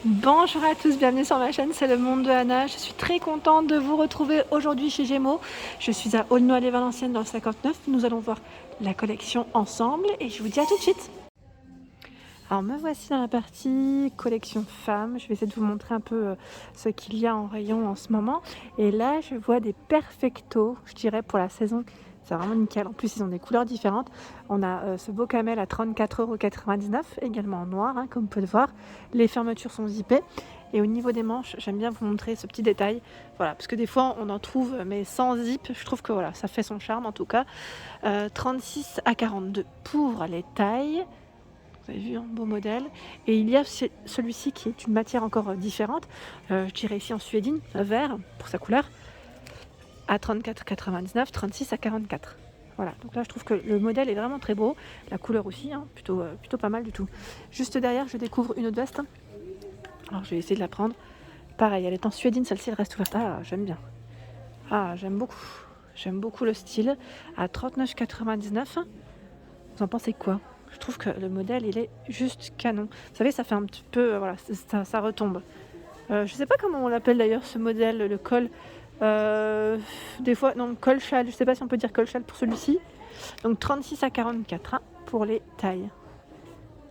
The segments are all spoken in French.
Bonjour à tous, bienvenue sur ma chaîne, c'est le monde de Anna. Je suis très contente de vous retrouver aujourd'hui chez Gémeaux. Je suis à Aulnoy-les-Valenciennes dans le 59. Nous allons voir la collection ensemble et je vous dis à tout de suite. Alors me voici dans la partie collection femmes. Je vais essayer de vous montrer un peu ce qu'il y a en rayon en ce moment. Et là je vois des perfectos, je dirais pour la saison. C'est vraiment nickel. En plus, ils ont des couleurs différentes. On a ce beau camel à 34,99 €, également en noir, hein, comme vous pouvez le voir. Les fermetures sont zippées. Et au niveau des manches, j'aime bien vous montrer ce petit détail. Voilà, parce que des fois, on en trouve, mais sans zip. Je trouve que voilà, ça fait son charme en tout cas. 36 à 42 pour les tailles. Vous avez vu, un beau modèle. Et il y a celui-ci qui est une matière encore différente. Je dirais ici en suédine, vert pour sa couleur. À 34,99, 36 à 44. Voilà, donc là je trouve que le modèle est vraiment très beau, la couleur aussi, hein, plutôt pas mal du tout. Juste derrière, je découvre une autre veste. Alors je vais essayer de la prendre. Pareil, elle est en suédine, celle-ci elle reste ouverte. Ah, j'aime bien. Ah, j'aime beaucoup. J'aime beaucoup le style. À 39,99. Vous en pensez quoi? Je trouve que le modèle il est juste canon. Vous savez, ça fait un petit peu, voilà, ça retombe. Je sais pas comment on l'appelle d'ailleurs ce modèle, le col. Des fois, non, col châle, je sais pas si on peut dire col châle pour celui-ci. Donc 36 à 44 hein, pour les tailles.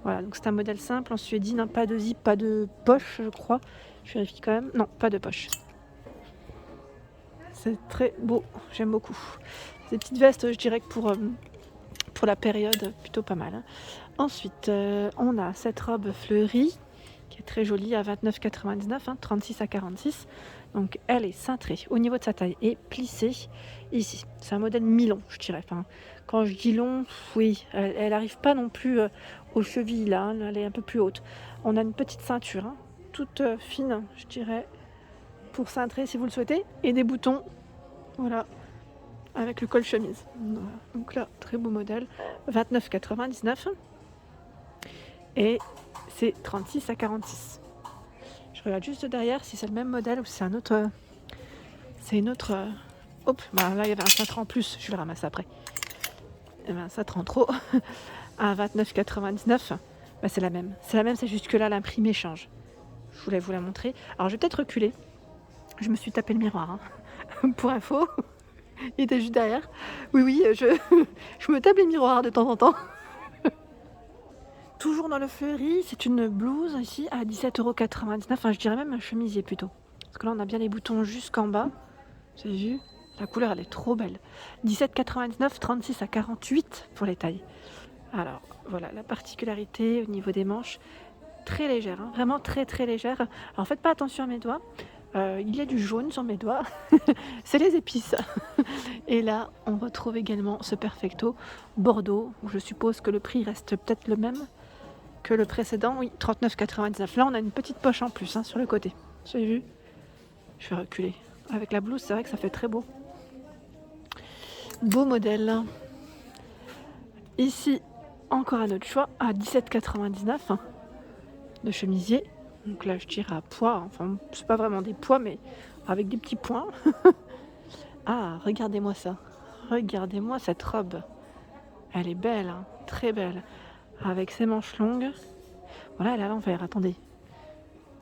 Voilà, donc c'est un modèle simple en suédine, hein, pas de zip, pas de poche, je crois. Je vérifie quand même. Non, pas de poche. C'est très beau, j'aime beaucoup. Ces petites vestes, je dirais que pour la période, plutôt pas mal. Hein. Ensuite, on a cette robe fleurie qui est très jolie à 29,99 €, hein, 36 à 46. Donc elle est cintrée au niveau de sa taille et plissée ici. C'est un modèle mi-long, je dirais. Enfin, quand je dis long, oui, elle n'arrive pas non plus aux chevilles là, hein, elle est un peu plus haute. On a une petite ceinture, hein, toute fine, je dirais, pour cintrer si vous le souhaitez, et des boutons, voilà, avec le col chemise. Voilà. Donc là, très beau modèle, 29,99 € et c'est 36 à 46. Je regarde juste derrière si c'est le même modèle ou si c'est un autre. C'est une autre. Hop, bah là il y avait un cintre en plus, je vais le ramasser après. Il y avait un cintre en trop à 29,99. Bah, c'est la même. C'est la même, c'est juste que là l'imprimé change. Je voulais vous la montrer. Alors je vais peut-être reculer. Je me suis tapé le miroir. Hein. Pour info, il était juste derrière. Oui, oui, je me tape les miroirs de temps en temps. Toujours dans le fleuri, c'est une blouse ici à 17,99 €. Enfin, je dirais même un chemisier plutôt. Parce que là, on a bien les boutons jusqu'en bas. Vous avez vu? La couleur, elle est trop belle. 17,99 €, 36 à 48 pour les tailles. Alors, voilà, la particularité au niveau des manches, très légère, hein, vraiment très très légère. Alors, faites pas attention à mes doigts. Il y a du jaune sur mes doigts. C'est les épices. Et là, on retrouve également ce perfecto Bordeaux, où je suppose que le prix reste peut-être le même que le précédent, oui, 39,99 €. Là, on a une petite poche en plus hein, sur le côté. Vous avez vu? Je vais reculer. Avec la blouse, c'est vrai que ça fait très beau. Beau modèle. Ici, encore un autre choix à 17,99 € de chemisier. Donc là, je tire à pois. Enfin, c'est pas vraiment des pois, mais avec des petits points. Ah, regardez-moi ça. Regardez-moi cette robe. Elle est belle, hein, très belle. Avec ses manches longues. Voilà, elle est à l'envers. Attendez.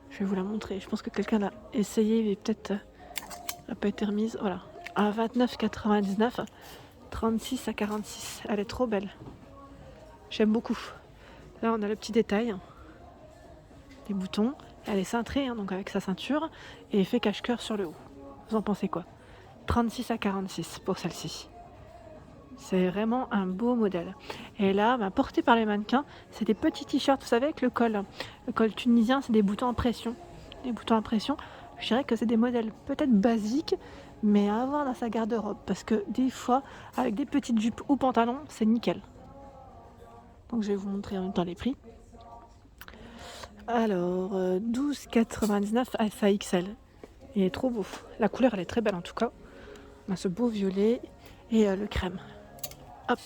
Je vais vous la montrer. Je pense que quelqu'un l'a essayé, mais peut-être n'a pas été remise. Voilà. À 29,99 €, 36 à 46. Elle est trop belle. J'aime beaucoup. Là, on a le petit détail. Des boutons. Elle est cintrée, hein, donc avec sa ceinture. Et effet cache-cœur sur le haut. Vous en pensez quoi? 36 à 46 pour celle-ci. C'est vraiment un beau modèle. Et là, porté par les mannequins, c'est des petits t-shirts, vous savez, avec le col. Le col tunisien, c'est des boutons en pression. Des boutons en pression. Je dirais que c'est des modèles peut-être basiques, mais à avoir dans sa garde-robe. Parce que des fois, avec des petites jupes ou pantalons, c'est nickel. Donc je vais vous montrer en même temps les prix. Alors, 12,99 à sa XL. Il est trop beau. La couleur, elle est très belle en tout cas. On a ce beau violet et le crème. Hop.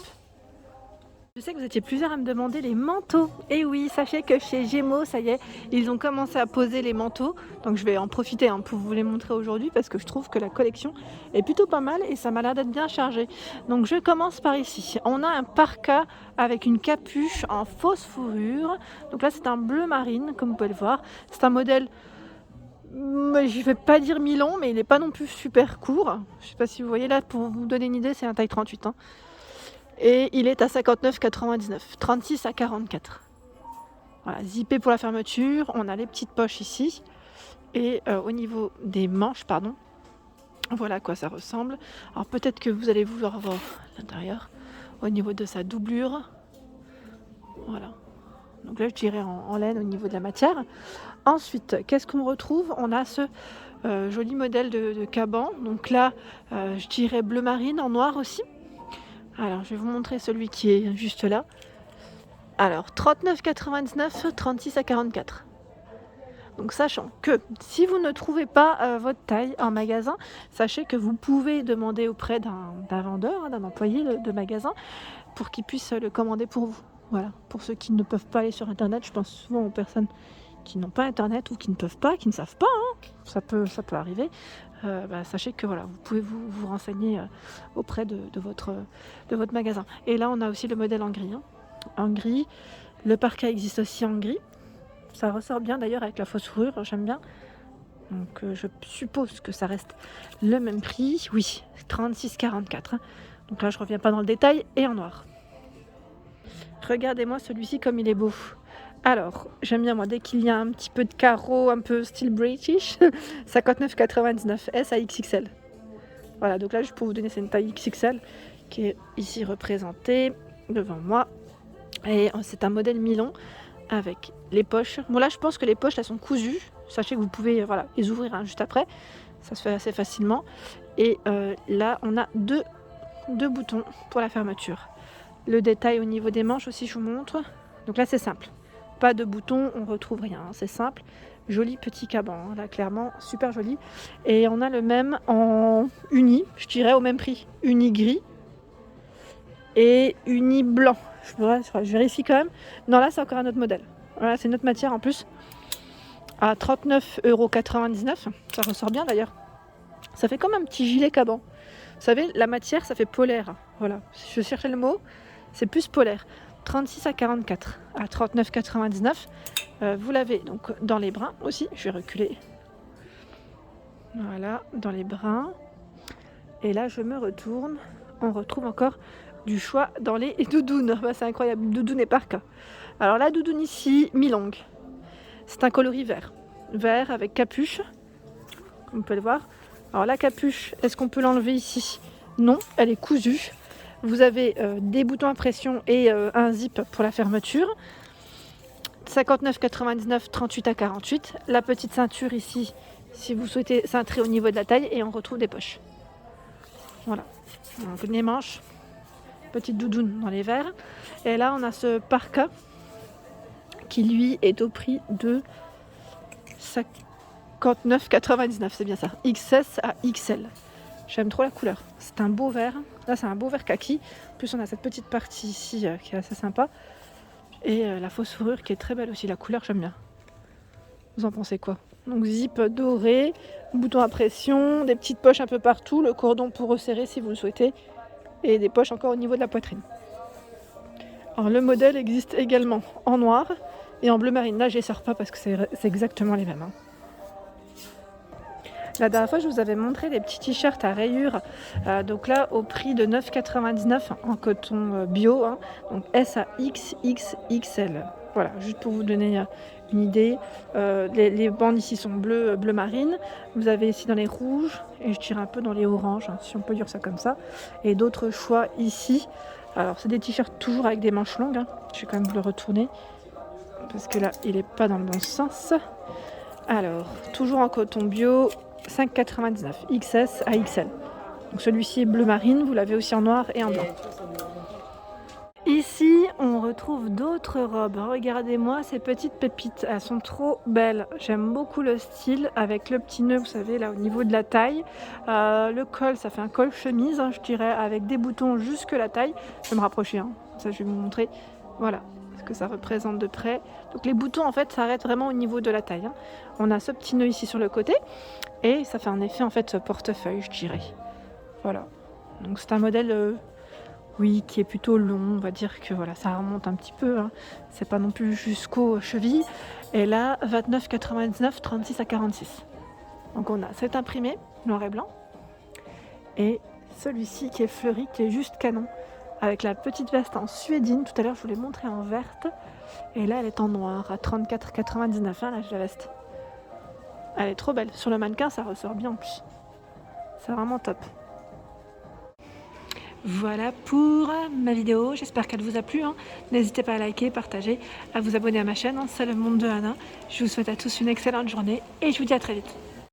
Je sais que vous étiez plusieurs à me demander les manteaux. Et oui, sachez que chez Gémeaux, ça y est, ils ont commencé à poser les manteaux. Donc je vais en profiter pour vous les montrer aujourd'hui parce que je trouve que la collection est plutôt pas mal et ça m'a l'air d'être bien chargé. Donc je commence par ici. On a un parka avec une capuche en fausse fourrure. Donc là, c'est un bleu marine, comme vous pouvez le voir. C'est un modèle, je ne vais pas dire mi-long, mais il n'est pas non plus super court. Je ne sais pas si vous voyez là, pour vous donner une idée, c'est un taille 38. Et il est à 59,99, 36 à 44. Voilà, zippé pour la fermeture. On a les petites poches ici. Et au niveau des manches, voilà à quoi ça ressemble. Alors peut-être que vous allez vouloir voir l'intérieur. Au niveau de sa doublure. Voilà. Donc là, je dirais en laine au niveau de la matière. Ensuite, qu'est-ce qu'on retrouve? On a ce joli modèle de caban. Donc là, je dirais bleu marine en noir aussi. Alors, je vais vous montrer celui qui est juste là. Alors, 39,99, 36 à 44. Donc, sachant que si vous ne trouvez pas votre taille en magasin, sachez que vous pouvez demander auprès d'un vendeur, d'un employé de magasin, pour qu'il puisse le commander pour vous. Voilà, pour ceux qui ne peuvent pas aller sur Internet, je pense souvent aux personnes qui n'ont pas Internet ou qui ne peuvent pas, qui ne savent pas, ça peut arriver. Sachez que voilà, vous pouvez vous renseigner auprès de votre magasin. Et là, on a aussi le modèle en gris. En gris, le parka existe aussi en gris. Ça ressort bien d'ailleurs avec la fausse fourrure, j'aime bien. Donc je suppose que ça reste le même prix. Oui, 36,44. Donc là, je reviens pas dans le détail et en noir. Regardez-moi celui-ci comme il est beau. Alors, j'aime bien moi, dès qu'il y a un petit peu de carreau, un peu style British, 59,99 S à XXL. Voilà, donc là, juste pour vous donner, c'est une taille XXL qui est ici représentée devant moi. Et c'est un modèle mi-long avec les poches. Bon là, je pense que les poches, elles sont cousues. Sachez que vous pouvez les ouvrir juste après. Ça se fait assez facilement. Et là, on a deux boutons pour la fermeture. Le détail au niveau des manches aussi, je vous montre. Donc là, c'est simple. Pas de boutons, on retrouve rien, c'est simple. Joli petit caban, là clairement, super joli. Et on a le même en uni, je dirais au même prix. Uni gris et uni blanc. Je vérifie quand même. Non, là c'est encore un autre modèle. Voilà, c'est une autre matière en plus. À 39,99 €. Ça ressort bien d'ailleurs. Ça fait comme un petit gilet caban. Vous savez, la matière, ça fait polaire. Voilà, je cherchais le mot, c'est plus polaire. 36 à 44 à 39,99. Vous l'avez donc dans les brins aussi. Je vais reculer. Voilà, dans les brins. Et là, je me retourne. On retrouve encore du choix dans les doudounes. C'est incroyable, doudoune et parka. Alors la doudoune ici, mi-longue. C'est un coloris vert. Vert avec capuche, comme vous pouvez le voir. Alors la capuche, est-ce qu'on peut l'enlever ici? Non, elle est cousue. Vous avez des boutons à pression et un zip pour la fermeture. 59,99, 38 à 48. La petite ceinture ici, si vous souhaitez cintrer au niveau de la taille. Et on retrouve des poches. Voilà. Donc les manches, petite doudoune dans les verts. Et là, on a ce parka qui, lui, est au prix de 59,99. C'est bien ça. XS à XL. J'aime trop la couleur. C'est un beau vert. Là, c'est un beau vert kaki. En plus, on a cette petite partie ici qui est assez sympa. Et la fausse fourrure qui est très belle aussi. La couleur, j'aime bien. Vous en pensez quoi? Donc, zip doré, bouton à pression, des petites poches un peu partout, le cordon pour resserrer si vous le souhaitez, et des poches encore au niveau de la poitrine. Alors, le modèle existe également en noir et en bleu marine. Là, je ne les sors pas parce que c'est exactement les mêmes. La dernière fois, je vous avais montré des petits t-shirts à rayures, donc là au prix de 9,99 € en coton bio, donc S à XXXL. Voilà, juste pour vous donner une idée. Les bandes ici sont bleu marine. Vous avez ici dans les rouges et je tire un peu dans les oranges, si on peut dire ça comme ça. Et d'autres choix ici. Alors c'est des t-shirts toujours avec des manches longues. Je vais quand même vous le retourner parce que là il n'est pas dans le bon sens. Alors toujours en coton bio. 5,99 XS à XL. Donc celui-ci est bleu marine, vous l'avez aussi en noir et en blanc. Ici ici, on retrouve d'autres robes. Regardez-moi ces petites pépites, elles sont trop belles. J'aime beaucoup le style avec le petit nœud, vous savez, là au niveau de la taille. Le col, ça fait un col chemise, hein, je dirais, avec des boutons jusque la taille. Je vais me rapprocher, hein. Ça je vais vous montrer. Voilà ce que ça représente de près. Donc les boutons, en fait, s'arrêtent vraiment au niveau de la taille, hein. On a ce petit nœud ici sur le côté et ça fait un effet, en fait, portefeuille, je dirais. Voilà. Donc c'est un modèle... oui, qui est plutôt long, on va dire que voilà, ça remonte un petit peu, hein. C'est pas non plus jusqu'aux chevilles. Et là, 29,99, 36 à 46. Donc on a cet imprimé, noir et blanc, et celui-ci qui est fleuri, qui est juste canon, avec la petite veste en suédine. Tout à l'heure, je vous l'ai montré en verte, et là, elle est en noir, à 34,99, hein, la veste. Elle est trop belle. Sur le mannequin, ça ressort bien en plus. C'est vraiment top. Voilà pour ma vidéo, j'espère qu'elle vous a plu, hein. N'hésitez pas à liker, partager, à vous abonner à ma chaîne, hein. C'est le monde de Anna. Je vous souhaite à tous une excellente journée et je vous dis à très vite.